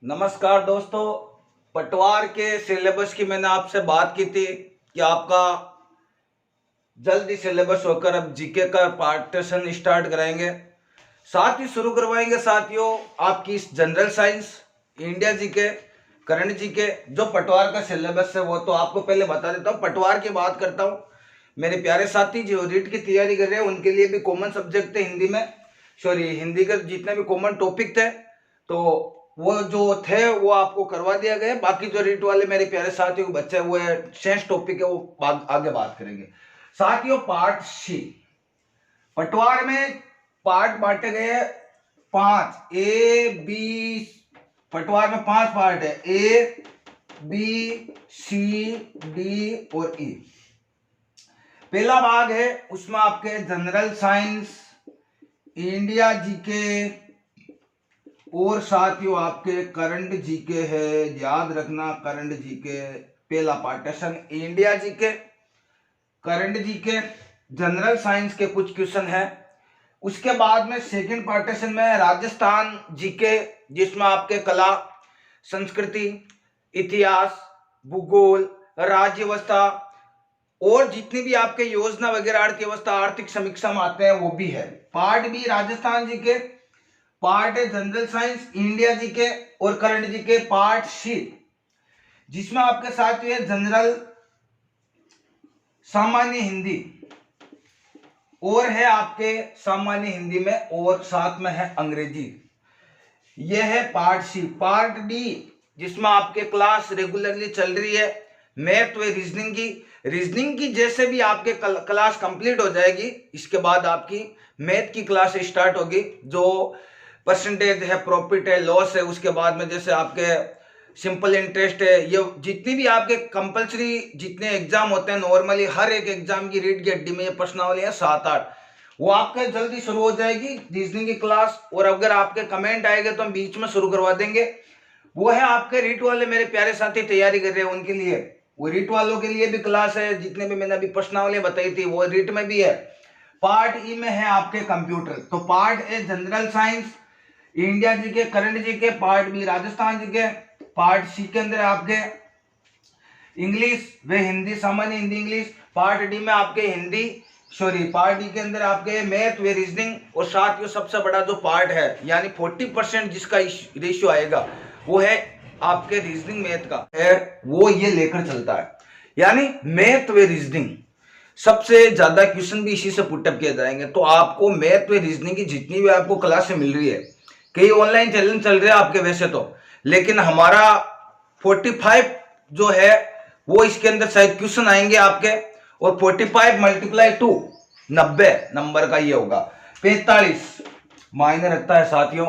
नमस्कार दोस्तों। पटवार के सिलेबस की मैंने आपसे बात की थी कि आपका जल्दी सिलेबस होकर अब जीके का पार्टीशन स्टार्ट कराएंगे, साथ ही शुरू करवाएंगे साथियों आपकी general science, India GK, current GK. जो पटवार का सिलेबस है वो तो आपको पहले बता देता हूँ। पटवार की बात करता हूँ, मेरे प्यारे साथी जो रीट की तैयारी कर रहे हैं उनके लिए भी कॉमन सब्जेक्ट थे हिंदी में, सॉरी हिंदी के जितने भी कॉमन टॉपिक थे तो वो जो थे वो आपको करवा दिया गया। बाकी जो रीट वाले मेरे प्यारे साथियों के बच्चे वो शेष टॉपिक है वो आगे बात करेंगे। साथियों पार्ट सी, पटवार में पार्ट बांटे गए 5 ए बी। पटवार में 5 पार्ट है, ए बी सी डी और ई। पहला भाग है उसमें आपके जनरल साइंस, इंडिया जीके और साथियों आपके करंट जीके है। याद रखना करंट जीके पहला partition, India GK, current GK, general science के कुछ क्वेश्चन है। उसके बाद में सेकंड पार्टीशन में राजस्थान जीके, जिसमें आपके कला, संस्कृति, इतिहास, भूगोल, राज्य व्यवस्था और जितनी भी आपके योजना वगैरह अर्थव्यवस्था आर्थिक समीक्षा में आते हैं वो भी है। Part B Rajasthan GK, part है जनरल साइंस, इंडिया जीके और करंट जीके। पार्ट सी जिसमें आपके साथ है जनरल सामान्य हिंदी और है आपके सामान्य हिंदी में और साथ में है अंग्रेजी। यह है पार्ट सी। पार्ट डी जिसमें आपके क्लास रेगुलरली चल रही है मैथ व रीजनिंग की जैसे भी आपके क्लास कंप्लीट हो जाएगी इसके बाद आपकी मैथ की क्लास स्टार्ट होगी। जो परसेंटेज है, प्रॉफिट है, लॉस है, उसके बाद में जैसे आपके सिंपल इंटरेस्ट है, ये जितनी भी आपके कंपलसरी जितने एग्जाम होते हैं नॉर्मली हर एक एग्जाम की रीड की हड्डी में ये प्रश्नावली है 7-8, वो आपके जल्दी शुरू हो जाएगी रीजनिंग की क्लास। और अगर आपके कमेंट आएंगे तो हम बीच में शुरू करवा देंगे। वो है आपके रीट वाले मेरे प्यारे साथी तैयारी कर रहे हैं उनके लिए, वो रीट वालों के लिए भी क्लास है। जितने भी मैंने अभी प्रश्नावली बताई थी वो रीट में भी है। पार्ट ई में है आपके कंप्यूटर। तो part A general science, India G K, current जी के। पार्ट बी राजस्थान जी के। पार्ट सी के अंदर आपके इंग्लिश व हिंदी, सामान्य हिंदी इंग्लिश। पार्ट डी में आपके हिंदी, सॉरी पार्ट डी के अंदर आपके मैथ व रीजनिंग। और साथ ही सबसे बड़ा जो पार्ट है यानी 40% जिसका रेशियो आएगा वो है आपके रीजनिंग मैथ का है, वो ये लेकर चलता है। यानी मैथ व रीजनिंग सबसे ज्यादा क्वेश्चन भी इसी से पुटअप किए जाएंगे। तो आपको मैथ व रीजनिंग की जितनी भी आपको क्लासें मिल रही है, कई ऑनलाइन चैलेंज चल रहे हैं आपके वैसे तो, लेकिन हमारा 45 जो है वो इसके अंदर शायद क्वेश्चन आएंगे आपके। और 45 मल्टीप्लाई टू 90 नंबर का ये होगा, 45 मायने रखता है साथियों।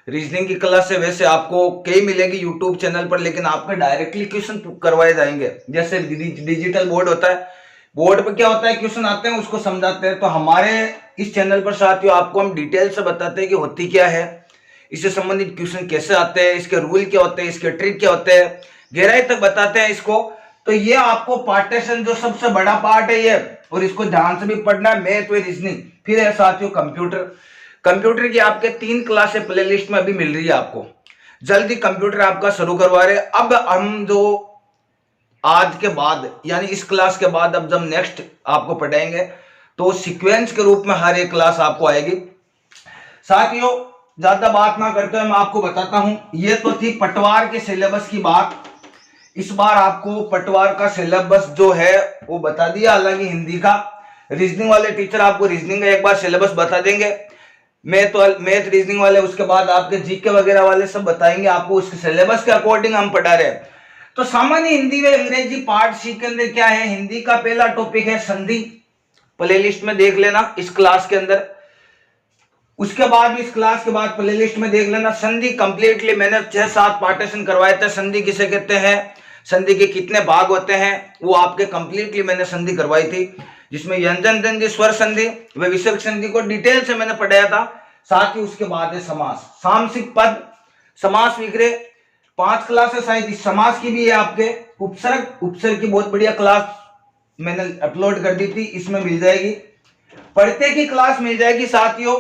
रीजनिंग की क्लास से वैसे आपको कई मिलेगी यूट्यूब चैनल पर, लेकिन आपके डायरेक्टली क्वेश्चन करवाए जाएंगे। जैसे डिजिटल बोर्ड होता है, बोर्ड पे क्या होता है क्वेश्चन आते हैं उसको समझाते हैं। तो हमारे इस चैनल पर साथियों आपको हम डिटेल से बताते हैं कि होती क्या है, इससे संबंधित क्वेश्चन कैसे आते हैं, इसके रूल क्या होते हैं, इसके ट्रिक क्या होते हैं, गहराई तक बताते हैं इसको। तो ये आपको पार्टीशन जो सबसे बड़ा पार्ट है ये, और इसको ध्यान से भी पढ़ना है, मैथ व रीजनिंग। फिर है साथियों कंप्यूटर की आपके 3 क्लासें प्ले लिस्ट में अभी मिल रही है आपको। जल्दी कंप्यूटर आपका शुरू करवा रहे। अब हम जो आज के बाद यानी इस क्लास के बाद अब जब नेक्स्ट आपको पढ़ाएंगे तो सीक्वेंस के रूप में हर एक क्लास आपको आएगी। साथियों ज्यादा बात ना करते हुए मैं आपको बताता हूं, ये तो थी पटवार के सिलेबस की बात। इस बार आपको पटवार का सिलेबस जो है वो बता दिया, हालांकि हिंदी का। रीजनिंग वाले टीचर आपको रीजनिंग का एक बार सिलेबस बता देंगे, मैथ रीजनिंग वाले उसके बाद आपके जीके वगैरह वाले सब बताएंगे आपको। उसके सिलेबस के अकॉर्डिंग हम पढ़ा रहे हैं। तो सामान्य हिंदी व अंग्रेजी पार्ट सी के अंदर क्या है, हिंदी का पहला टॉपिक है संधि, प्लेलिस्ट में देख लेना इस क्लास के अंदर। उसके बाद भी इस क्लास के बाद प्लेलिस्ट में देख लेना संधि कंप्लीटली। मैंने 6-7 पार्टीशन करवाए थे। संधि किसे कहते हैं, संधि के कितने भाग होते हैं, वो आपके कंप्लीटली मैंने संधि करवाई थी, जिसमें व्यंजन संधि, स्वर संधि व विसर्ग संधि को डिटेल से मैंने पढ़ाया था। साथ ही उसके बाद है समास, सामसिक पद, समास विग्रह, 5 क्लास है शायद इस समास की भी है आपके। उपसर्ग की बहुत बढ़िया क्लास मैंने अपलोड कर दी थी, इसमें मिल जाएगी। पढ़ते की क्लास मिल जाएगी साथियों।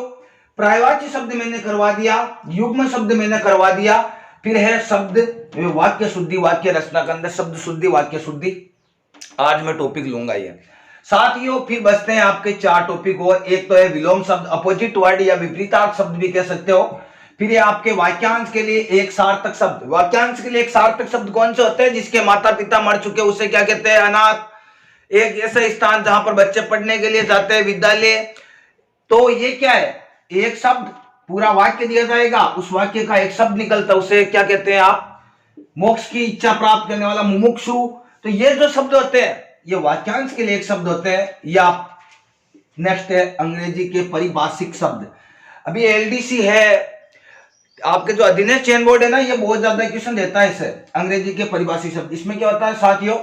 पर्यायवाची शब्द मैंने करवा दिया, युग्म शब्द मैंने करवा दिया, फिर है शब्द वाक्य शुद्धि, वाक्य रचना के अंदर शब्द शुद्धि, वाक्य शुद्धि। आज मैं टॉपिक लूंगा ये साथियों। फिर बचते हैं आपके 4 टॉपिक और। एक तो है विलोम शब्द, अपोजिट वर्ड या विपरीतार्थ शब्द भी कह सकते हो। फिर ये आपके वाक्यांश के लिए एक सार्थक शब्द। वाक्यांश के लिए एक सार्थक शब्द कौन से होते हैं? जिसके माता पिता मर चुके उसे क्या कहते हैं? अनाथ। एक ऐसा स्थान जहां पर बच्चे पढ़ने के लिए जाते हैं, विद्यालय। तो ये क्या है? एक शब्द, पूरा वाक्य दिया जाएगा, उस वाक्य का एक शब्द निकलता है, उसे क्या कहते हैं आप? मोक्ष की इच्छा प्राप्त करने वाला, मुमुक्षु। तो ये जो शब्द होते हैं ये वाक्यांश के लिए एक शब्द होते हैं। या नेक्स्ट है अंग्रेजी के परिभाषिक शब्द। अभी एलडीसी है आपके जो अधीनस्थ चयन बोर्ड है ना, ये बहुत ज्यादा क्वेश्चन देता है इसे, अंग्रेजी के परिभाषिक शब्द। इसमें क्या होता है साथियों,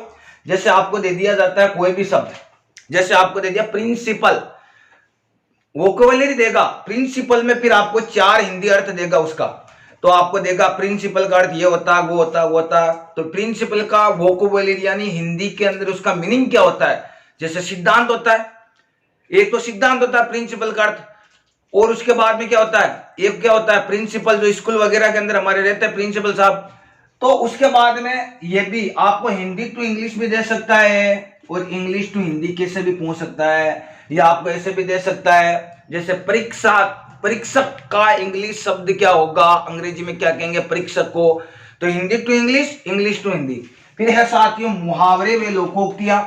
जैसे आपको दे दिया जाता है कोई भी शब्द, जैसे आपको दे दिया प्रिंसिपल, वोकैबुलरी देगा प्रिंसिपल में, फिर आपको 4 हिंदी अर्थ देगा उसका। तो आपको देगा प्रिंसिपल का अर्थ ये होता, वो होता, वो होता। तो प्रिंसिपल का वोकैबुलरी यानी हिंदी के अंदर उसका मीनिंग क्या होता है? जैसे सिद्धांत होता है, एक तो सिद्धांत होता है प्रिंसिपल का अर्थ, और उसके बाद में क्या होता है? एक क्या होता है प्रिंसिपल, जो स्कूल वगैरह के अंदर हमारे रहते हैं प्रिंसिपल साहब। तो उसके बाद में ये भी आपको हिंदी टू इंग्लिश भी दे सकता है, और इंग्लिश टू हिंदी कैसे भी पूछ सकता है, या आपको ऐसे भी दे सकता है जैसे परीक्षा, परीक्षक का इंग्लिश शब्द क्या होगा, अंग्रेजी में क्या कहेंगे परीक्षक को। तो Hindi to English, English to Hindi. फिर है साथियों मुहावरे व लोकोक्तियां।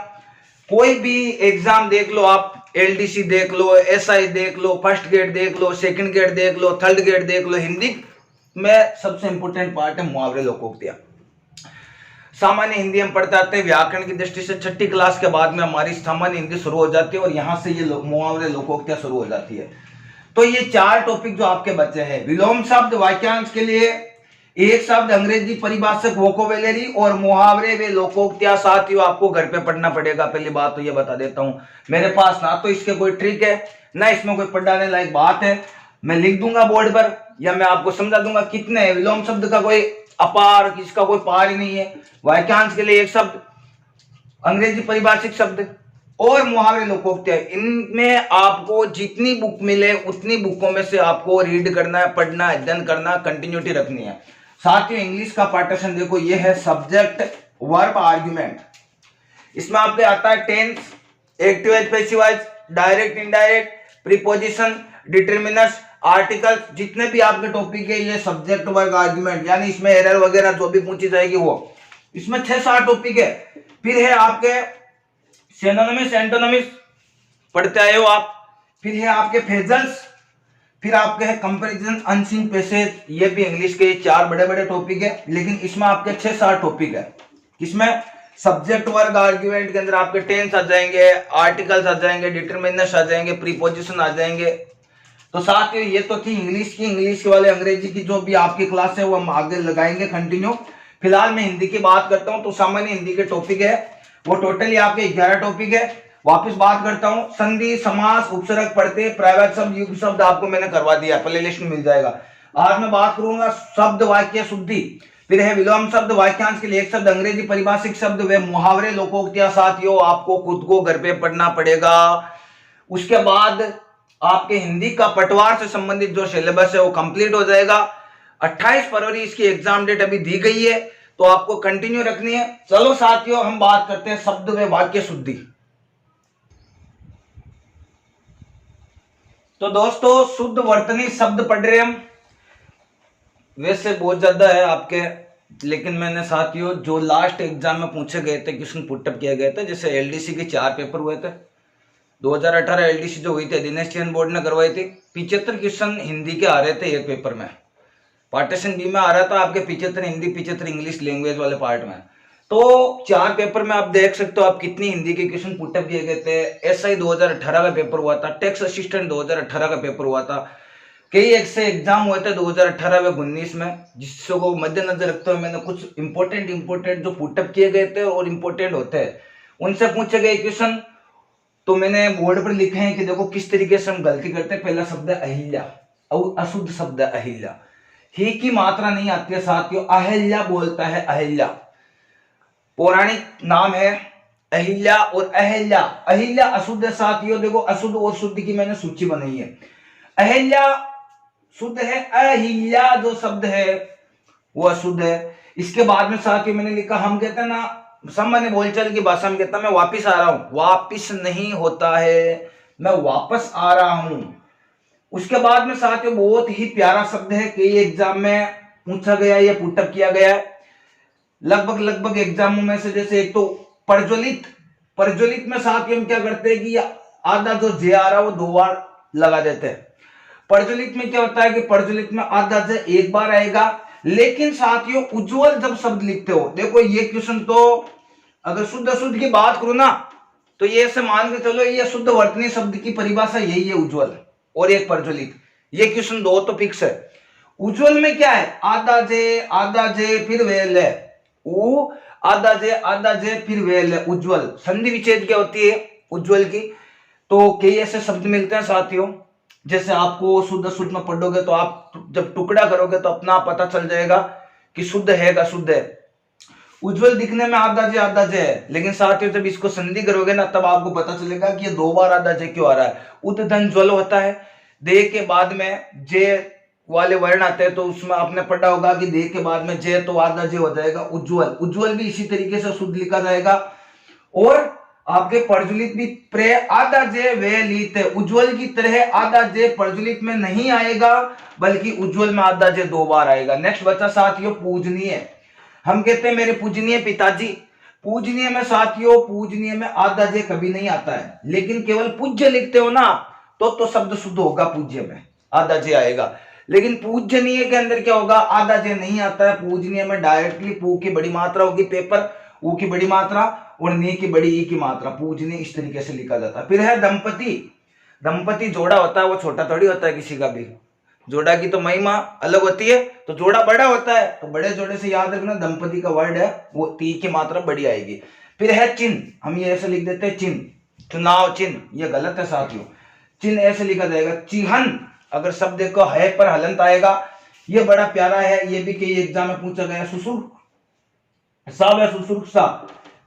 कोई भी एग्जाम देख लो आप, एलडीसी देख लो, एसआई देख लो, फर्स्ट ग्रेड देख लो, सेकंड ग्रेड देख लो, थर्ड ग्रेड देख लो, हिंदी में सबसे इंपोर्टेंट पार्ट है मुहावरे लोकोक्तियां। सामान्य हिंदी हम पढ़ते आते हैं, व्याकरण की दृष्टि से 6ठी क्लास के बाद में हमारी सामान्य हिंदी शुरू हो जाती है, और यहां से ये मुहावरे लोकोक्तियां शुरू हो जाती है। तो ये 4 टॉपिक जो आपके बच्चे हैं, विलोम शब्द वाक्यांश के लिए एक शब्द, अंग्रेजी परिभाषक वोकैबुलरी, और मुहावरे वे लोकोक्तियां साथियों आपको घर पे पढ़ना पड़ेगा। पहली बात तो ये बता देता हूं, मेरे पास ना तो इसके कोई ट्रिक है, ना इसमें कोई पढ़ाने लायक बात है। मैं लिख दूंगा बोर्ड पर, या मैं आपको समझा दूंगा कितने हैं। विलोम शब्द का कोई अपार, किसका कोई पार ही नहीं है। वाक्यांश के लिए एक शब्द, अंग्रेजी परिभाषिक शब्द, और मुहावरे लोकोक्तियां। इनमें आपको जितनी बुक मिले उतनी बुकों में से आपको रीड करना है, पढ़ना, अध्ययन करना, कंटिन्यूटी रखनी है। साथियों इंग्लिश का पार्टीशन देखो, ये है सब्जेक्ट वर्ब आर्ग्यूमेंट। इसमें आपके आता है tense, active voice, passive voice, direct indirect, preposition, determiners, articles. जितने भी आपके टॉपिक है ये सब्जेक्ट वर्ब आर्ग्यूमेंट, यानी इसमें एरर वगैरह जो भी पूछी जाएगी वो। इसमें 6-7 टॉपिक है। फिर है आपके सिनोनिम्स, एंटोनिम्स पढ़ते आए हो आप। फिर है आपके फ्रेजल्स, फिर आपके है कंपैरिजन, अनसीन पैसेज। ये भी इंग्लिश के 4 बड़े बड़े टॉपिक है, लेकिन इसमें आपके 6-7 टॉपिक है। इसमें सब्जेक्ट वर्ब आर्ग्यूमेंट के अंदर आपके टेंस आ जाएंगे, आर्टिकल्स आ जाएंगे, डिटरमिनर्स आ जाएंगे, प्रीपोजिशन आ जाएंगे। तो साथ ही ये तो थी इंग्लिश की। इंग्लिश वाले अंग्रेजी की जो भी आपकी क्लास है वो हम आगे लगाएंगे कंटिन्यू। फिलहाल मैं हिंदी की बात करता हूं, तो सामान्य हिंदी के टॉपिक है वो टोटली आपके 11 टॉपिक है। वापस बात करता हूं, संधि, समास, उपसर्ग पढ़ते, प्राइवेट शब्द, युग्म शब्द आपको मैंने करवा दिया, प्ले लिस्ट में मिल जाएगा। आज मैं बात करूंगा शब्द वाक्य शुद्धि। फिर है विलोम शब्द, वाक्यांश के लिए एक शब्द, अंग्रेजी परिभाषिक शब्द व मुहावरे लोकोक्तियां। साथियों आपको खुद को घर पे पढ़ना पड़ेगा। उसके बाद आपके हिंदी का पटवार से संबंधित जो सिलेबस है वो कंप्लीट हो जाएगा। 28 फरवरी इसकी एग्जाम डेट अभी दी गई है, तो आपको कंटिन्यू रखनी है। चलो साथियों हम बात करते हैं शब्द व वाक्य शुद्धि। तो दोस्तों शुद्ध वर्तनी शब्द पढ़ रहे हम, वैसे बहुत ज्यादा है आपके, लेकिन मैंने साथियों जो लास्ट एग्जाम में पूछे गए थे, क्वेश्चन पुटअप किए गए थे, जैसे एलडीसी के 4 पेपर हुए थे 2018 एलडीसी जो हुई थी, अधीनस्थ चयन बोर्ड ने करवाई थी। 75 क्वेश्चन हिंदी के आ रहे थे एक पेपर में। पार्टीशन बी में आ रहा था आपके 75 हिंदी, 75 इंग्लिश लैंग्वेज वाले पार्ट में। तो 4 पेपर में आप देख सकते हो आप कितनी हिंदी के क्वेश्चन पुटअप किए गए थे। एसआई 2018 का पेपर हुआ था, टैक्स असिस्टेंट 2018 का पेपर हुआ था, कई एक से एग्जाम हुए थे 2018 व 19 में, जिसको मद्देनजर रखते हुए मैंने कुछ इंपोर्टेंट जो पुटअप किए गए थे और इंपोर्टेंट होते हैं उनसे पूछे गए क्वेश्चन, तो मैंने बोर्ड पर लिखे हैं कि देखो किस तरीके से हम गलती करते हैं। पहला शब्द है अहिल्या, और अशुद्ध शब्द है अहिल्या, ही की मात्रा नहीं आती है साथियों, अहिल्या बोलता है अहिल्या। पौराणिक नाम है अहिल्या और अहिल्या। अहिल्या अशुद्ध है साथियों। देखो अशुद्ध और शुद्ध की मैंने सूची बनाई है। अहिल्या शुद्ध है, अहिल्या जो शब्द है वो अशुद्ध है। इसके बाद में साथियों मैंने लिखा, हम कहते हैं ना सामान्य बोलचाल की भाषा में कहता मैं वापिस आ रहा हूं, वापिस नहीं होता है, मैं वापस आ रहा हूं। उसके बाद में साथियों बहुत ही प्यारा शब्द है, कई एग्जाम में पूछा गया, ये पुटअप किया गया है लगभग एग्जामों में से। जैसे एक तो प्रज्वलित, प्रज्वलित में साथियों हम क्या करते हैं कि आधा जो जे आ रहा है वो 2 बार लगा देते हैं। प्रज्वलित में क्या होता है कि प्रज्वलित में आधा जे 1 बार आएगा। लेकिन साथियों उज्जवल जब शब्द लिखते हो, देखो ये क्वेश्चन तो अगर शुद्ध अशुद्ध की बात करूं ना तो ये ऐसे मान के चलो ये शुद्ध वर्तनी शब्द की परिभाषा यही है, उज्जवल और एक प्रज्वलित। ये क्वेश्चन 2 तो फिक्स है। उज्जवल में क्या है, आधा जे फिर वेल है, उ आधा जे फिर वेल है, उज्जवल। संधि विच्छेद क्या होती है उज्जवल की, तो कई ऐसे शब्द मिलते हैं साथियों। जैसे आपको शुद्ध अशुद्ध में पढ़ोगे तो आप जब टुकड़ा करोगे तो अपना पता चल जाएगा कि शुद्ध है का शुद्ध है। उज्जवल दिखने में आधा जे है, लेकिन साथियों जब इसको संधि करोगे ना तब आपको पता चलेगा कि ये 2 बार आधा जे क्यों आ रहा है। उद्दन ज्वल होता है, दे के बाद में जे वाले वर्ण आते हैं, तो उसमें आपने पढ़ा होगा कि दे के बाद में जे तो आधा जे हो जाएगा उज्जवल। उज्जवल भी इसी तरीके से शुद्ध लिखा जाएगा। और आपके प्रज्वलित भी प्रे आधा जे वे लित, उज्जवल की तरह आधा जे प्रज्वलित में नहीं आएगा बल्कि उज्जवल में आधा जे 2 बार आएगा। नेक्स्ट बचा साथियों पूजनीय। हम कहते हैं मेरे पूजनीय पिताजी, पूजनीय में साथियों पूजनीय में आधा जे कभी नहीं आता है, लेकिन केवल पूज्य लिखते हो ना तो शब्द शुद्ध होगा, पूज्य में आधा जे आएगा। लेकिन पूजनीय के अंदर क्या होगा, आधा जे नहीं आता है। पूजनीय में डायरेक्टली पू की बड़ी मात्रा होगी पेपर, ऊ की बड़ी मात्रा और नी की बड़ी ई की मात्रा, पूजनीय इस तरीके से लिखा जाता है। फिर है दंपति। दंपति जोड़ा होता है, वो छोटा थोड़ी होता है किसी का भी, जोड़ा की तो महिमा अलग होती है, तो जोड़ा बड़ा होता है, तो बड़े जोड़े से याद रखना दंपति का वर्ड है वो ती की मात्रा बड़ी आएगी। फिर है चिन्ह, हम ये ऐसे लिख देते हैं चिन्ह, चुनाव चिन्ह, ये गलत है साथियों, चिन्ह ऐसे लिखा जाएगा चिहन। अगर शब्द को है पर हलंत आएगा, ये बड़ा प्यारा है, ये भी कई एग्जाम में पूछा गया, सुसुर्सा,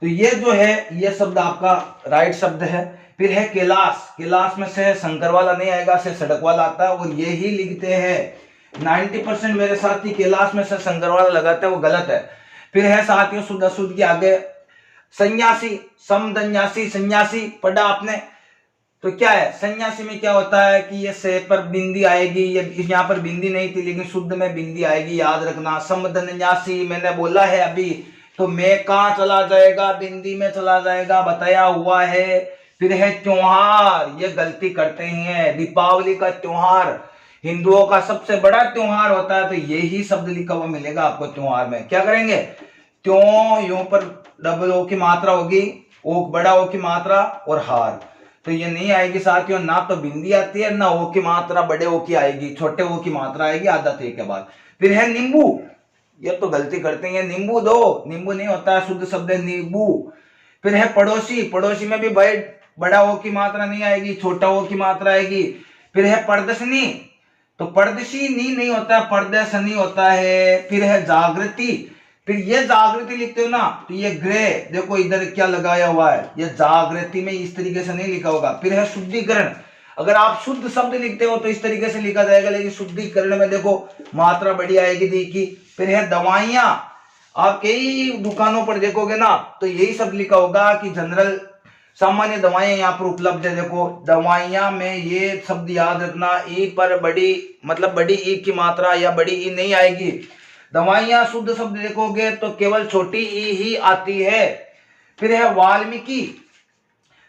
तो ये जो है ये शब्द आपका राइट शब्द है। फिर है कैलाश, कैलाश में से शंकर वाला नहीं आएगा, से सड़क वाला आता है, और ये ही लिखते हैं 90% मेरे साथी कैलाश में से शंकर वाला लगाते हैं, वो गलत है। फिर है साथियों शुद्ध अशुद्ध के आगे सन्यासी, समदन्यासी, सन्यासी पढ़ा आपने, तो क्या है सन्यासी में क्या होता है कि ये से पर बिंदी आएगी, ये यहाँ पर बिंदी नहीं थी लेकिन शुद्ध में बिंदी आएगी, याद रखना। समदन्यासी मैंने बोला है अभी, तो मैं कहाँ चला जाएगा, बिंदी में चला जाएगा, बताया हुआ है। फिर है त्योहार, ये गलती करते हैं, दीपावली का त्योहार हिंदुओं का सबसे बड़ा त्योहार होता है, तो यही शब्द लिखा हुआ मिलेगा आपको त्योहार में। क्या करेंगे, त्यों यूं पर डबल ओ की मात्रा होगी, ओ बड़ा ओ की मात्रा और हार, तो ये नहीं आएगी साथियों, ना तो बिंदी आती है ना ओ की मात्रा बड़े ओ की आएगी, छोटे ओ की मात्रा आएगी आधा ते के बाद। फिर है नींबू, ये तो गलती करते हैं, नींबू दो, नींबू नहीं होता है, शुद्ध शब्द है नींबू। फिर है पड़ोसी, पड़ोसी में भी भाई बड़ा ओ की मात्रा नहीं आएगी, छोटा ओ की मात्रा आएगी। फिर है परदर्शनी, तो परदर्शी नी नहीं होता, परदर्शनी होता है। फिर है जागृति, फिर ये जागृति लिखते हो ना तो ये ग्रे, देखो इधर क्या लगाया हुआ है, ये जागृति में इस तरीके से नहीं लिखा होगा। फिर है शुद्धिकरण, अगर आप शुद्ध शब्द लिखते हो तो इस तरीके से लिखा जाएगा, लेकिन शुद्धिकरण में देखो मात्रा बड़ी आएगी दी की। फिर है दवाइयां, आप कई दुकानों पर देखोगे ना तो यही सब लिखा होगा कि जनरल सामान्य दवाएं यहाँ पर उपलब्ध है। देखो दवाइयां में ये शब्द याद रखना, ई पर बड़ी मतलब बड़ी ई की मात्रा या बड़ी ई नहीं आएगी। दवाइयां शुद्ध शब्द देखोगे तो केवल छोटी ई ही आती है। फिर है वाल्मीकि,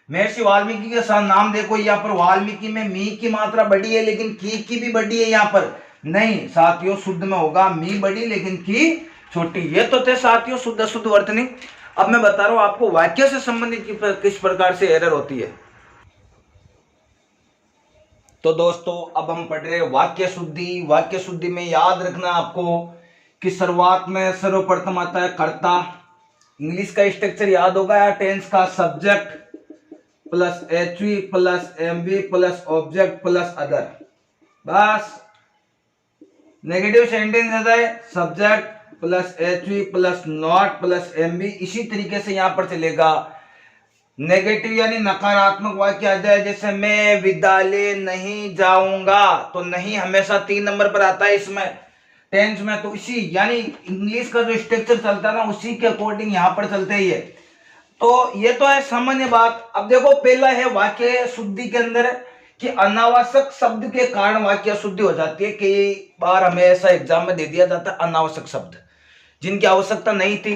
महर्षि वाल्मीकि के साथ नाम देखो, यहाँ पर वाल्मीकि में मी की मात्रा बड़ी है लेकिन की भी बड़ी है, यहाँ पर नहीं साथियों, शुद्ध में होगा मी बड़ी लेकिन की छोटी। ये तो थे साथियों शुद्ध अशुद्ध वर्तनी। अब मैं बता रहा हूं आपको वाक्य से संबंधित किस प्रकार से एरर होती है। तो दोस्तों अब हम पढ़ रहे वाक्य शुद्धि। वाक्य शुद्धि में याद रखना आपको कि शुरुआत में सर्वप्रथम आता है कर्ता, इंग्लिश का स्ट्रक्चर याद होगा या टेंस का, subject plus HV plus MV plus object plus other, बस नेगेटिव सेंटेंस आता है subject plus HV plus not plus MV, इसी तरीके से यहां पर चलेगा। नेगेटिव यानी नकारात्मक वाक्य आ जाए, जैसे मैं विद्यालय नहीं जाऊंगा, तो नहीं हमेशा 3 नंबर पर आता है इसमें। टेंस में, तो इसी यानी इंग्लिश का जो स्ट्रक्चर चलता है ना उसी के अकॉर्डिंग यहाँ पर चलते ही है। तो ये तो है सामान्य बात। अब देखो पहला है वाक्य शुद्धि के अंदर कि अनावश्यक शब्द के कारण वाक्य शुद्धि हो जाती है। कई बार हमें ऐसा एग्जाम में दे दिया जाता है अनावश्यक शब्द जिनकी आवश्यकता नहीं थी,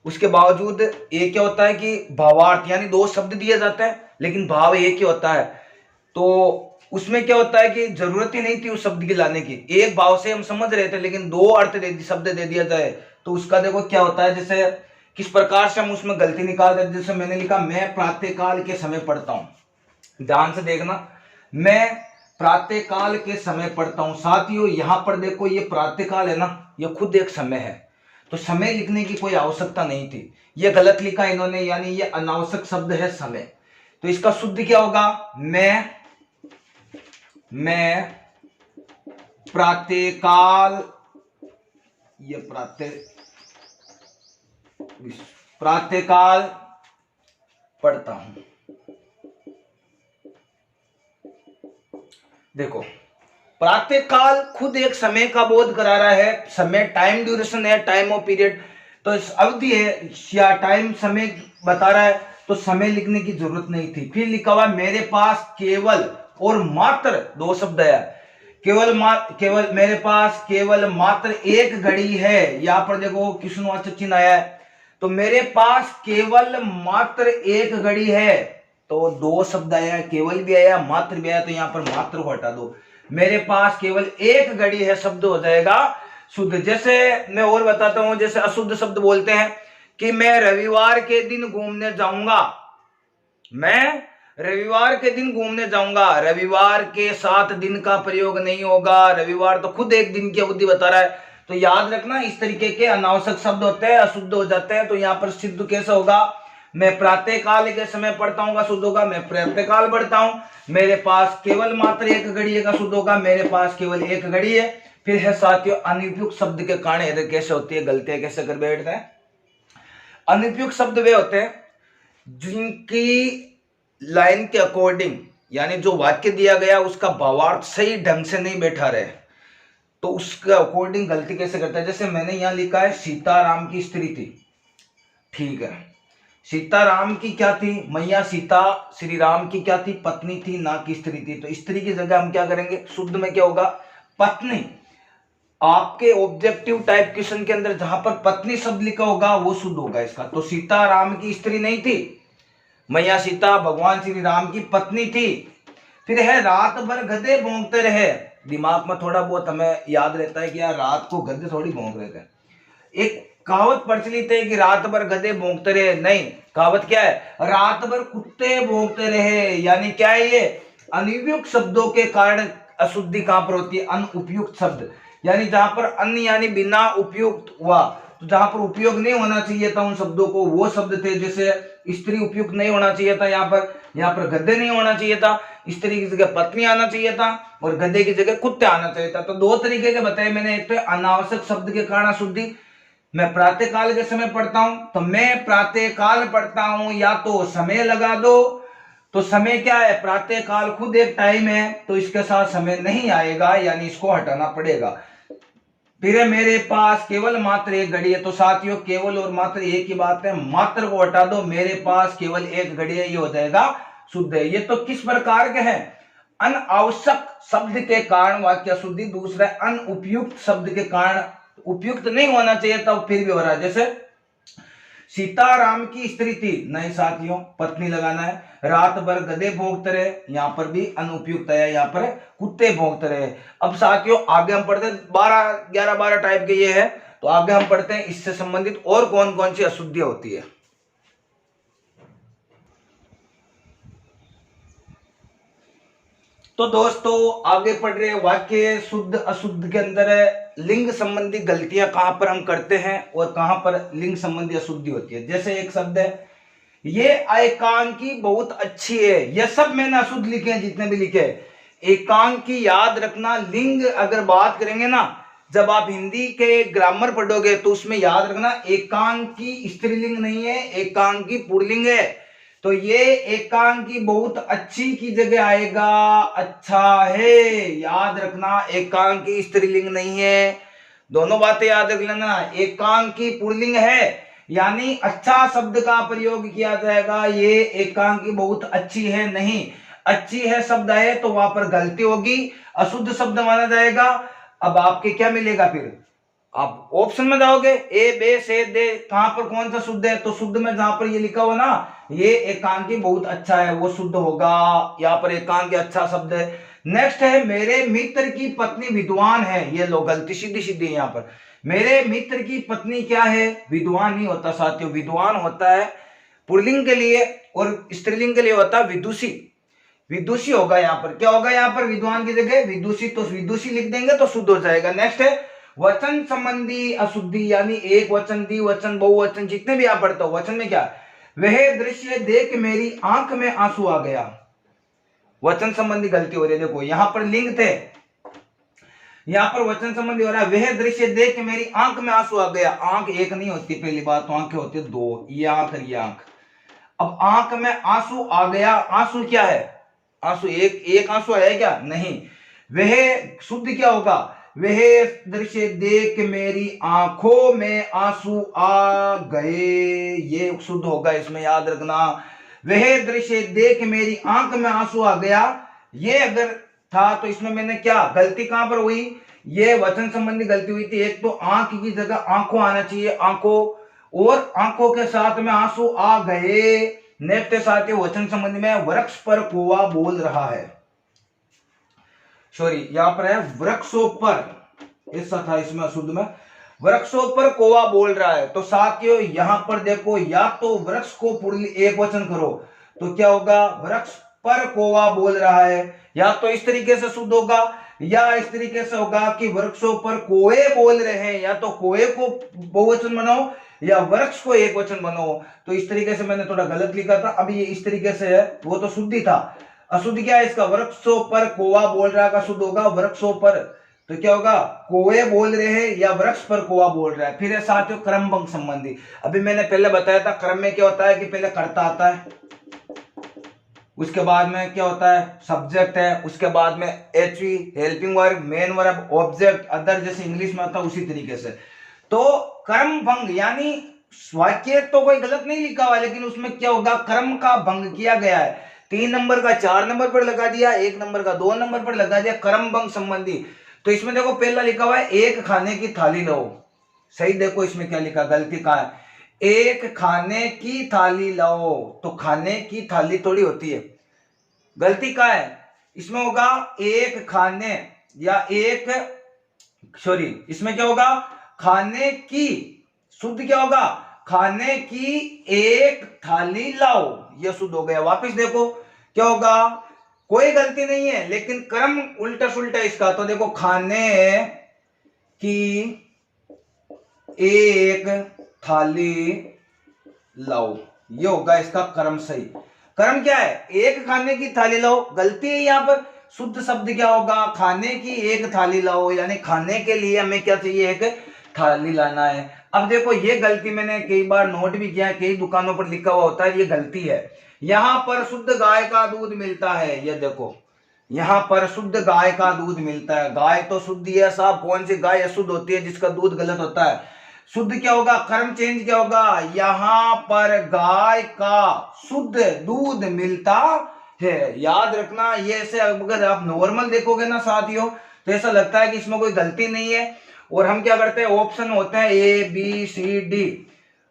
उसके बावजूद ये क्या होता है कि भावार्थ यानी दो शब्द दिए जाते हैं लेकिन भाव एक ही होता है। तो उसमें क्या होता है कि जरूरत ही नहीं थी उस शब्द की लाने की, एक भाव से हम समझ रहे थे लेकिन दो अर्थ शब्द दे दिया जाए तो उसका देखो क्या होता है। जैसे किस प्रकार से हम उसमें गलती निकाल देते। जैसे मैंने लिखा मैं प्रातःकाल के समय पढ़ता हूं, ध्यान से देखना, मैं प्रातःकाल के समय पढ़ता हूं। साथियों यहां पर देखो ये प्रातःकाल है ना, ये खुद एक समय है, तो समय लिखने की कोई आवश्यकता नहीं थी, ये गलत लिखा इन्होंने, यानी ये अनावश्यक शब्द है समय। तो इसका शुद्ध क्या होगा, मैं प्रातःकाल, ये प्रातःकाल पढ़ता हूं। देखो प्रातःकाल खुद एक समय का बोध करा रहा है, समय टाइम ड्यूरेशन है, टाइम ऑफ पीरियड, तो इस अवधि है या टाइम समय बता रहा है, तो समय लिखने की जरूरत नहीं थी। फिर लिखा हुआ मेरे पास केवल और मात्र, दो शब्द है, केवल मेरे पास केवल मात्र एक घड़ी है। यहां पर देखो किसनवाचक चिन्ह आया है, तो मेरे पास केवल मात्र एक घड़ी है, तो दो शब्द आया, केवल भी आया मात्र भी आया, तो यहां पर मात्र को हटा दो, मेरे पास केवल एक घड़ी है शब्द हो जाएगा शुद्ध। जैसे मैं और बताता हूं, जैसे अशुद्ध शब्द बोलते हैं कि मैं रविवार के दिन घूमने जाऊंगा, मैं रविवार के दिन घूमने जाऊंगा, रविवार के साथ दिन का प्रयोग नहीं होगा, रविवार तो खुद एक दिन की अवधि बता रहा है। तो याद रखना इस तरीके के अनावश्यक शब्द होते हैं, अशुद्ध हो जाते हैं। तो यहाँ पर सिद्ध कैसे होगा, मैं प्रातःकाल के समय पढ़ता हूँ का शुद्ध होगा मैं प्रातःकाल पढ़ता हूँ, मेरे पास केवल मात्र एक घड़ी है का शुद्ध होगा मेरे पास केवल एक घड़ी है। फिर है साथियों अनुपयुक्त शब्द के कारण एरर कैसे होती है, गलतियां कैसे कर बैठते हैं। अनुपयुक्त शब्द वे होते हैं जिनकी लाइन के अकॉर्डिंग यानी जो वाक्य दिया गया उसका भावार्थ सही ढंग से नहीं बैठा रहे, तो उसके अकॉर्डिंग गलती कैसे करता है। जैसे मैंने यहां लिखा है सीताराम की स्त्री थी, ठीक है, सीताराम की क्या थी, मैया सीता श्री राम की क्या थी, पत्नी थी, ना की स्त्री थी। तो स्त्री की जगह हम क्या करेंगे, शुद्ध में क्या होगा पत्नी। आपके ऑब्जेक्टिव टाइप क्वेश्चन के अंदर जहां पर पत्नी शब्द लिखा होगा वो शुद्ध होगा इसका। तो सीताराम की स्त्री नहीं थी, मैया सीता भगवान श्री राम की पत्नी थी। फिर है रात भर गधे भौंकते रहे, दिमाग में थोड़ा बहुत हमें याद रहता है कि यार रात को गधे थोड़ी भौंक रहे थे। एक कहावत प्रचलित है कि रात भर गधे भौंकते रहे, नहीं, कहावत क्या है, रात भर कुत्ते भौंकते रहे। यानी क्या है, ये अनुपयुक्त शब्दों के कारण अशुद्धि कहां पर होती है, अनुपयुक्त शब्द, यानी जहां पर अन्य यानी बिना उपयुक्त हुआ, तो जहां पर उपयोग नहीं होना चाहिए था उन शब्दों को वो शब्द थे। जैसे स्त्री उपयुक्त नहीं होना चाहिए था, यहाँ पर गधे नहीं होना चाहिए था, स्त्री की जगह पत्नी आना चाहिए था और गधे की जगह कुत्ते आना चाहिए था। तो दो तरीके के बताए मैंने, एक तो अनावश्यक शब्द के कारण अशुद्धि, मैं प्रातःकाल के समय पढ़ता हूं, तो मैं प्रातःकाल पढ़ता हूं, या तो समय लगा दो, तो समय क्या है, प्रातःकाल खुद एक टाइम है, तो इसके साथ समय नहीं आएगा, यानी इसको हटाना पड़ेगा। फिर मेरे पास केवल मात्र एक घड़ी है, तो साथियों केवल और मात्र एक ही बात है, मात्र को हटा दो, मेरे पास केवल एक घड़ी है, ये हो जाएगा शुद्ध है। ये तो किस प्रकार के हैं, अनावश्यक शब्द के कारण वाक्य शुद्धि। दूसरा अनुपयुक्त शब्द के कारण, उपयुक्त नहीं होना चाहिए था फिर भी हो रहा है। जैसे सीताराम की स्त्री थी, नहीं साथियों पत्नी लगाना है, रात भर गधे भौंकते रहे, यहां पर भी अनुपयुक्त है, यहां पर कुत्ते भौंकते रहे। अब साथियों आगे हम पढ़ते हैं 12 टाइप के ये है, तो आगे हम पढ़ते हैं इससे संबंधित और कौन कौन सी अशुद्धियां होती है। तो दोस्तों आगे पढ़ रहे वाक्य शुद्ध अशुद्ध के अंदर लिंग संबंधी गलतियां कहां पर हम करते हैं और कहां पर लिंग संबंधी अशुद्धि होती है। जैसे एक शब्द है, ये एकांकी बहुत अच्छी है, यह सब मैंने अशुद्ध लिखे हैं जितने भी लिखे। एकांकी याद रखना, लिंग अगर बात करेंगे ना, जब आप हिंदी के ग्रामर पढ़ोगे तो उसमें याद रखना एकांकी स्त्रीलिंग नहीं है, एकांकी पुल्लिंग है। तो ये एकांकी बहुत अच्छी की जगह आएगा अच्छा है, याद रखना एकांकी स्त्रीलिंग नहीं है, दोनों बातें याद रख लेना। एकांकी पुल्लिंग है यानी अच्छा शब्द का प्रयोग किया जाएगा, ये एकांकी बहुत अच्छी है नहीं, अच्छी है शब्द है तो वहां पर गलती होगी, अशुद्ध शब्द माना जाएगा। अब आपके क्या मिलेगा, फिर आप ऑप्शन में जाओगे ए बे से दे, कहां पर कौन सा शुद्ध है, तो शुद्ध में जहां पर ये लिखा हुआ ना ये एकांकी बहुत अच्छा है वो शुद्ध होगा, यहाँ पर एकांकी अच्छा शब्द है। नेक्स्ट है मेरे मित्र की पत्नी विद्वान है, ये लो गलती सीधी सीधी यहाँ पर। मेरे मित्र की पत्नी क्या है, विद्वान नहीं होता साथियों, विद्वान होता है पुल्लिंग के लिए और स्त्रीलिंग के लिए होता है विदुषी। विदुषी होगा यहाँ पर, क्या होगा यहाँ पर विद्वान की जगह विदुषी, तो विदुषी लिख देंगे तो शुद्ध हो जाएगा। नेक्स्ट है वचन संबंधी अशुद्धि यानी एक वचन, द्विवचन, बहुवचन, जितने भी आप पढ़ते हो वचन में क्या, वह दृश्य देख मेरी आंख में आंसू आ गया, वचन संबंधी गलती हो रही है। देखो यहां पर लिंग थे, यहां पर वचन संबंधी हो रहा है, वह दृश्य देख के मेरी आंख में आंसू आ गया। आंख एक नहीं होती, पहली बात तो आंखें होती है दो, ये आंख और ये आंख। अब आंख में आंसू आ गया, आंसू क्या है, आंसू एक आंसू आया क्या, नहीं। वह शुद्ध क्या होगा, वह दृश्य देख मेरी आंखों में आंसू आ गए, ये शुद्ध होगा, इसमें याद रखना। वह दृश्य देख मेरी आंख में आंसू आ गया, ये अगर था तो इसमें मैंने क्या गलती कहां पर हुई, ये वचन संबंधी गलती हुई थी। एक तो आंख की जगह आंखों आना चाहिए, आंखों, और आंखों के साथ में आंसू आ गए। नेक्स्ट साथ ही वचन संबंधी में वृक्ष पर कौवा बोल रहा है, सॉरी यहां पर है वृक्षों पर, ऐसा था इसमें अशुद्ध में, वृक्षों पर कौवा बोल रहा है। तो साथियों यहां पर देखो, या तो वृक्ष को एक वचन करो तो क्या होगा, वृक्ष पर कौवा बोल रहा है, या तो इस तरीके से शुद्ध होगा, या इस तरीके से होगा कि वृक्षों पर कोए बोल रहे हैं, या तो कोए को बहुवचन बनाओ या वृक्ष को एक वचन बनाओ। तो इस तरीके से मैंने थोड़ा गलत लिखा था, अब ये इस तरीके से है, वो तो शुद्धि था। अशुद्ध क्या है इसका, वृक्षों पर कौवा बोल रहा का शुद्ध होगा वृक्षों पर, तो क्या होगा कोए बोल रहे हैं या वृक्ष पर कौवा बोल रहा है। फिर है साथियों क्रमभंग संबंधी, अभी मैंने पहले बताया था क्रम में क्या होता है कि पहले कर्ता आता है, उसके बाद में क्या होता है सब्जेक्ट है, उसके बाद में HV helping verb, main verb, object, other, जैसे इंग्लिश में होता है उसी तरीके से। तो क्रम भंग यानी वाक्य तो कोई गलत नहीं लिखा हुआ, लेकिन उसमें क्या होगा क्रम का भंग किया गया है, 3 नंबर का 4 नंबर पर लगा दिया, 1 नंबर का 2 नंबर पर लगा दिया, क्रम भंग संबंधी। तो इसमें देखो पहला लिखा हुआ है एक खाने की थाली लो, सही देखो इसमें क्या लिखा, गलती कहां है, एक खाने की थाली लाओ, तो खाने की थाली थोड़ी होती है, गलती कहां है, इसमें होगा एक खाने या एक, सॉरी इसमें क्या होगा खाने की, शुद्ध क्या होगा खाने की एक थाली लाओ, यह शुद्ध हो गया। वापस देखो क्या होगा, कोई गलती नहीं है लेकिन क्रम उल्टा सुल्टा इसका, तो देखो खाने की एक थाली लाओ, ये होगा इसका क्रम सही। क्रम क्या है, एक खाने की थाली लाओ, गलती है यहां पर, शुद्ध शब्द क्या होगा खाने की एक थाली लाओ, यानी खाने के लिए हमें क्या चाहिए एक थाली लाना है। अब देखो ये गलती मैंने कई बार नोट भी किया है, कई दुकानों पर लिखा हुआ होता है, ये गलती है। यहां पर शुद्ध गाय का दूध मिलता है, ये देखो यहां पर शुद्ध गाय का दूध मिलता है, गाय तो शुद्ध है साहब, कौन सी गाय अशुद्ध होती है जिसका दूध गलत होता है, शुद्ध क्या होगा कर्म चेंज क्या होगा, यहां पर गाय का शुद्ध दूध मिलता है। याद रखना ये ऐसे, अगर आप नॉर्मल देखोगे ना साथियों तो ऐसा लगता है कि इसमें कोई गलती नहीं है, और हम क्या करते हैं ऑप्शन होते हैं ए बी सी डी,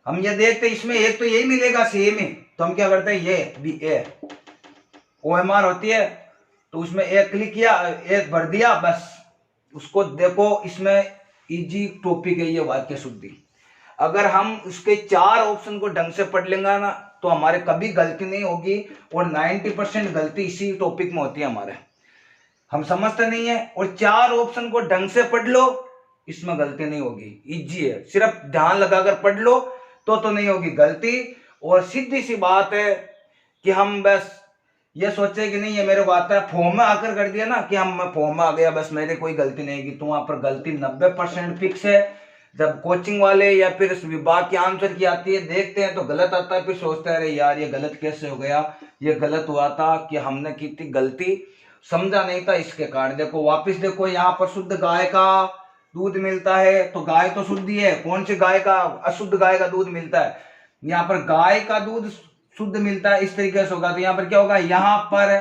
हम ये देखते हैं इसमें एक तो यही मिलेगा सेम ही, तो हम क्या करते हैं ये बी ए OMR होती है तो उसमें एक क्लिक किया एक भर दिया बस, उसको देखो इसमें इजी टॉपिक है ये वाक्य शुद्धि। अगर हम उसके 4 ऑप्शन को ढंग से पढ़ लेंगे ना तो हमारे कभी गलती नहीं होगी, और 90% गलती इसी टॉपिक में होती है हमारे, हम समझते नहीं है, और 4 ऑप्शन को ढंग से पढ़ लो इसमें गलती नहीं होगी, इजी है, सिर्फ ध्यान लगाकर पढ़ लो तो नहीं होगी गलती। और सीधी सी बात है कि हम बस ये सोचे कि नहीं ये मेरे को आता है, फॉर्म में आकर कर दिया ना कि हम फॉर्म में आ गया बस मेरे कोई गलती नहीं की, तो वहां पर गलती 90% फिक्स है। जब कोचिंग वाले या फिर विभाग की आंसर की आती है देखते हैं तो गलत आता है, फिर सोचते हैं अरे यार ये गलत कैसे हो गया, ये गलत हुआ था कि हमने की थी गलती, समझा नहीं था इसके कारण। देखो वापिस देखो यहाँ पर शुद्ध गाय का दूध मिलता है, तो गाय तो शुद्ध ही है, कौन सी गाय का, अशुद्ध गाय का दूध मिलता है, यहाँ पर गाय का दूध शुद्ध मिलता है, इस तरीके से होगा। तो यहाँ पर क्या होगा, यहाँ पर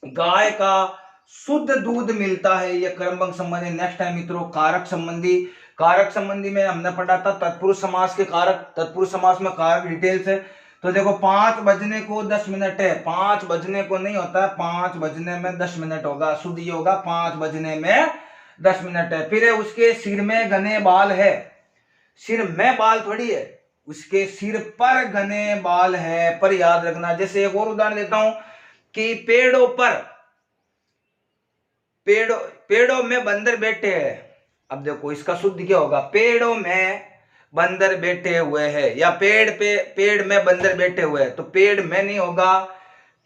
गाय का शुद्ध दूध मिलता है, ये कर्मभंग संबंधी। नेक्स्ट है मित्रों कारक संबंधी। कारक संबंधी में हमने पढ़ा था तत्पुरुष समास के कारक, तत्पुरुष समास में कारक डिटेल्स है। तो देखो 5 बजने को 10 मिनट है, 5 बजने को नहीं होता है, 5 बजने में 10 मिनट होगा, शुद्ध ये होगा 5 बजने में 10 मिनट है। फिर है उसके सिर में घने बाल है, सिर में बाल थोड़ी है, उसके सिर पर घने बाल है, पर याद रखना। जैसे एक और उदाहरण देता हूं कि पेड़ों पर, पेड़ों में बंदर बैठे हैं। अब देखो इसका शुद्ध क्या होगा, पेड़ों में बंदर बैठे हुए हैं, या पेड़ में बंदर बैठे हुए हैं। तो पेड़ में नहीं होगा,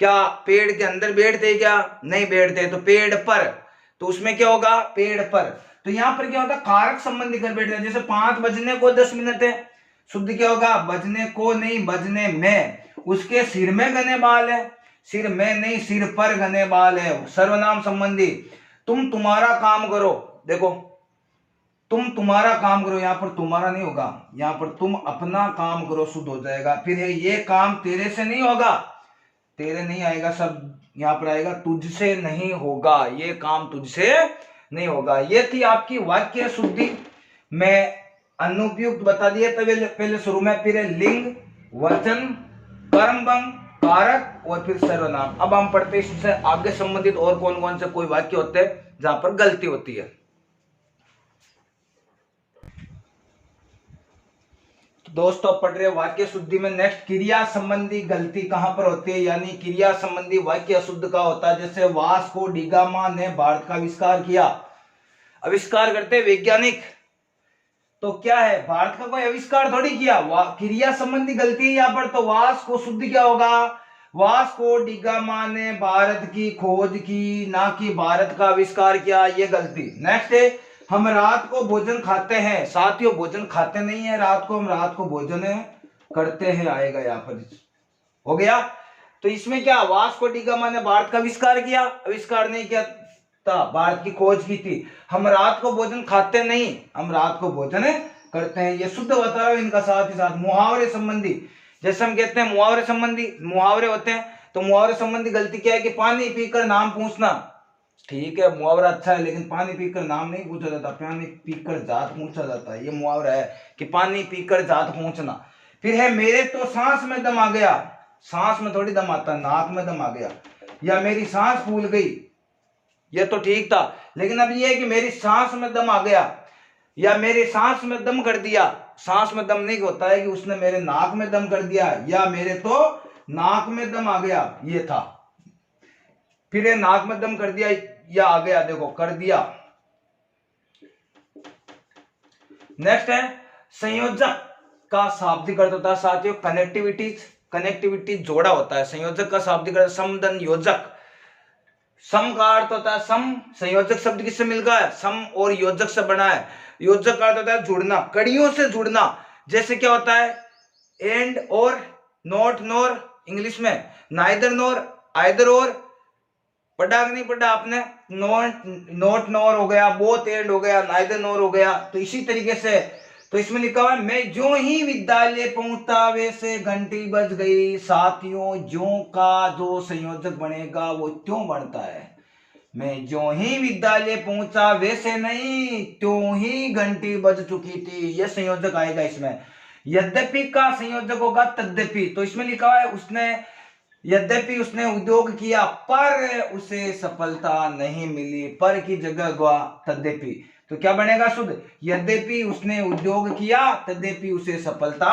क्या पेड़ के अंदर बैठते क्या, नहीं बैठते। तो पेड़ पर, तो उसमें क्या होगा, पेड़ पर। तो यहां पर क्या होता है, कारक संबंधी कर बैठते हैं। जैसे 5 बजने को 10 मिनट है, शुद्ध क्या होगा, बजने को नहीं, बजने में। उसके सिर में घने बाल है, सिर में नहीं, सिर पर घने बाल है, सर्वनाम संबंधी। तुम तुम्हारा काम करो, देखो तुम तुम्हारा काम करो, यहां पर तुम्हारा नहीं होगा, यहां पर तुम अपना काम करो, शुद्ध हो जाएगा। फिर है ये काम तेरे से नहीं होगा, तेरे नहीं आएगा, सब यहां पर आएगा तुझसे नहीं होगा, ये काम तुझसे नहीं होगा। ये थी आपकी वाक्य शुद्धि में अनुपयुक्त बता दिए पहले शुरू में। फिर है लिंग, वचन, कर्मभंग, कारक और फिर सर्वनाम। अब हम पढ़ते हैं इससे आगे संबंधित और कौन कौन से कोई वाक्य होते हैं जहां पर गलती होती है। दोस्तों पढ़ रहे वाक्य शुद्धि में नेक्स्ट क्रिया संबंधी गलती कहां पर होती है, यानी क्रिया संबंधी वाक्य अशुद्ध का होता है। जैसे वास्को डी गामा ने भारत का आविष्कार किया, आविष्कार करते वैज्ञानिक, तो क्या है, भारत का कोई आविष्कार थोड़ी किया, क्रिया संबंधी गलती है यहाँ पर। तो वास्को शुद्ध क्या होगा, वास्को डी गामा ने भारत की खोज की, ना कि भारत का आविष्कार किया, ये गलती। नेक्स्ट है हम रात को भोजन खाते हैं, साथियों भोजन खाते नहीं है रात को, हम रात को भोजन करते हैं, आएगा यहाँ पर, हो गया। तो इसमें क्या, वास्को डी गामा ने भारत का आविष्कार किया, आविष्कार नहीं किया था, भारत की खोज की थी। हम रात को भोजन खाते नहीं, हम रात को भोजन करते हैं, ये शुद्ध बता रहा हूं। इनका साथ ही साथ मुहावरे संबंधी, जैसे हम कहते हैं मुहावरे संबंधी मुहावरे होते हैं, तो मुहावरे संबंधी गलती क्या है कि पानी पीकर नाम पूछना। ठीक है मुहावरा अच्छा है, लेकिन पानी पीकर नाम नहीं पूछा जाता, पानी पीकर जात पूछा जाता है, ये मुहावरा है कि पानी पीकर जात पूछना। फिर है मेरे तो सांस में दम आ गया, सांस में थोड़ी दम आता, नाक में दम आ गया। या मेरी सांस फूल गई, ये तो ठीक था, लेकिन अब ये है कि मेरी सांस में दम आ गया, या मेरी सांस में दम कर दिया। सांस में दम नहीं होता है कि उसने मेरे नाक में दम कर दिया, या मेरे तो नाक में दम आ गया, ये था। फिर नाक में दम कर दिया या आ गया, देखो कर दिया। नेक्स्ट है संयोजक का शाब्दिक अर्थ होता है साथियों कनेक्टिविटी, कनेक्टिविटी जोड़ा होता है। संयोजक का शाब्दिक अर्थ समदन योजक, सम का अर्थ होता है सम, संयोजक शब्द किससे मिलकर है, सम और योजक से बना है। योजक का अर्थ होता है जुड़ना, कड़ियों से जुड़ना। जैसे क्या होता है एंड और, नॉट नॉर, इंग्लिश में नाइदर नॉर, आइदर और, पढ़ा कि नहीं पढ़ा आपने, नॉट नॉर हो गया, बोथ एंड हो गया, नाइदर नॉर हो गया। तो इसी तरीके से, तो इसमें लिखा हुआ है मैं जो ही विद्यालय पहुंचता वैसे घंटी बज गई। साथियों जो का जो संयोजक बनेगा वो त्यों बनता है, मैं जो ही विद्यालय पहुंचा वैसे नहीं, त्यों ही घंटी बज चुकी थी, यह संयोजक आएगा इसमें। यद्यपि का संयोजक होगा तद्यपि, तो इसमें लिखा हुआ है उसने, यद्यपि उसने उद्योग किया पर उसे सफलता नहीं मिली, पर की जगह हुआ तद्यपि, तो क्या बनेगा शुद्ध, यद्यपि उसने उद्योग किया तद्यपि उसे सफलता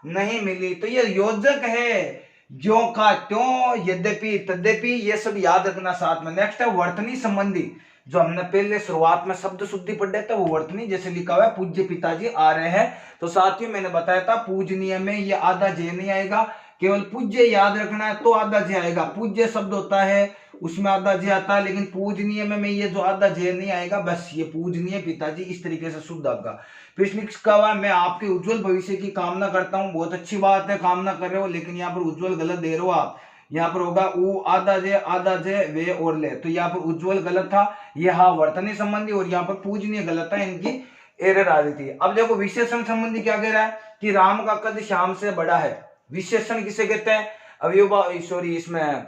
नहीं मिली। तो ये योजक है, ज्यों का त्यों, यद्यपि तद्यपि, ये सब याद रखना साथ में। नेक्स्ट है वर्तनी संबंधी, जो हमने पहले शुरुआत में शब्द शुद्धि पढ़े थे वो वर्तनी, जैसे लिखा हुआ है पूज्य पिताजी आ रहे हैं, तो साथियों मैंने बताया था पूजनीय में ये आधा जे नहीं आएगा, केवल पूज्य याद रखना है तो आधा जे आएगा। पूज्य शब्द होता है उसमें आधा जे आता है, लेकिन पूजनीय में ये जो आधा जे नहीं आएगा, बस ये पूजनीय पिताजी इस तरीके से शुद्ध आएगा। फिर लिखा हुआ मैं आपके उज्जवल भविष्य की कामना करता हूँ, बहुत अच्छी बात है कामना कर रहे हो, लेकिन यहाँ पर उज्जवल गलत दे रहे हो आप, यहाँ पर होगा उ आधा जे वे और ले। तो यहाँ पर उज्ज्वल गलत था, ये हाँ वर्तनी संबंधी, और यहाँ पर पूजनीय गलत था, इनकी एरर आ रही थी। अब देखो विशेषण संबंधी क्या कह रहा है कि राम का कद श्याम से बड़ा है। विशेषण किसे कहते हैं? अवयव सॉरी इसमें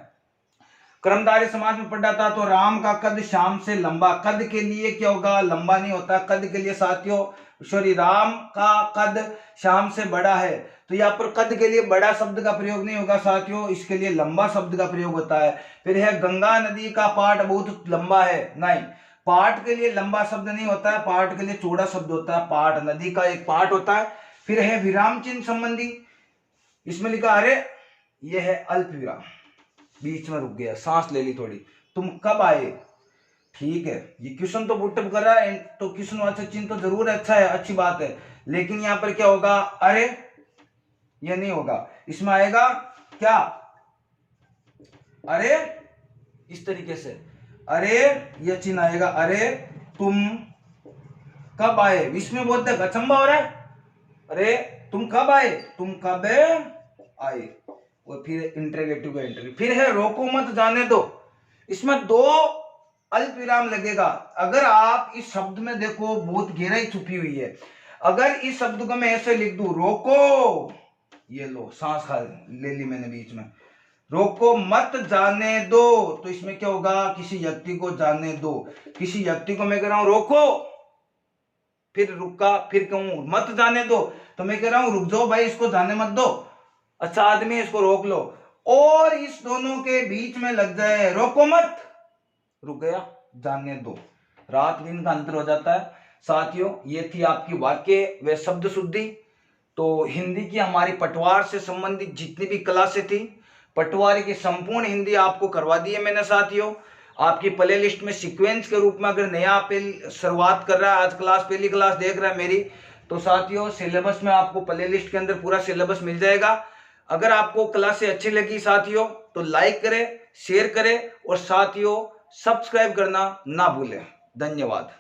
कर्मधारय समाज में पढ़ा था। तो राम का कद श्याम से लंबा, कद के लिए क्या होगा? लंबा नहीं होता, कद के लिए साथियों सॉरी राम का कद श्याम से बड़ा है। तो यहाँ पर कद के लिए बड़ा शब्द का प्रयोग नहीं होगा साथियों, इसके लिए लंबा शब्द का प्रयोग होता है। फिर है गंगा नदी का पाट बहुत लंबा है, नहीं, पाट के लिए लंबा शब्द नहीं होता है, पाट के लिए चौड़ा शब्द होता है, पाट नदी का एक पाट होता है। फिर है विराम चिन्ह संबंधी, इसमें लिखा अरे यह है अल्प विराम, बीच में रुक गया, सांस ले ली थोड़ी, तुम कब आए। ठीक है, ये क्वेश्चन तो पुटअप कर रहा है, तो क्वेश्चन वाचक चिन्ह तो जरूर अच्छा है, अच्छी बात है, लेकिन यहाँ पर क्या होगा? अरे ये नहीं होगा, इसमें आएगा क्या? अरे इस तरीके से, अरे ये चिन्ह आएगा, अरे तुम कब आए। इसमें बोलते अचंबा हो रहा है, अरे तुम कब आए, तुम कब आए, और फिर इंटरोगेटिव का इंटरव्यू। फिर है रोको मत जाने दो, इसमें दो अल्प विराम लगेगा। अगर आप इस शब्द में देखो बहुत गहराई छुपी हुई है। अगर इस शब्द को मैं ऐसे लिख दूं रोको, ये लो सांस खा ले ली मैंने बीच में, रोको मत जाने दो, तो इसमें क्या होगा? किसी व्यक्ति को जाने दो, किसी व्यक्ति को मैं कह रहा हूं रोको, फिर रुका, फिर कहूं मत जाने दो, तो मैं कह रहा हूं रुक जाओ भाई, इसको जाने मत दो, अच्छा आदमी इसको रोक लो, और इस दोनों के बीच में लग जाए रोको मत, रुक गया, जाने दो, रात दिन का अंतर हो जाता है साथियों। ये थी आपकी वाक्य व शब्द शुद्धि। तो हिंदी की हमारी पटवार से संबंधित जितनी भी क्लासें थी, पटवारी की संपूर्ण हिंदी आपको करवा दी है मैंने साथियों। आपकी प्ले लिस्ट में सीक्वेंस के रूप में अगर नया शुरुआत कर रहा है, आज क्लास पहली क्लास देख रहा है मेरी, तो साथियों सिलेबस में आपको प्ले लिस्ट के अंदर पूरा सिलेबस मिल जाएगा। अगर आपको क्लासें अच्छी लगी साथियों तो लाइक करें, शेयर करें, और साथियों सब्सक्राइब करना ना भूलें। धन्यवाद।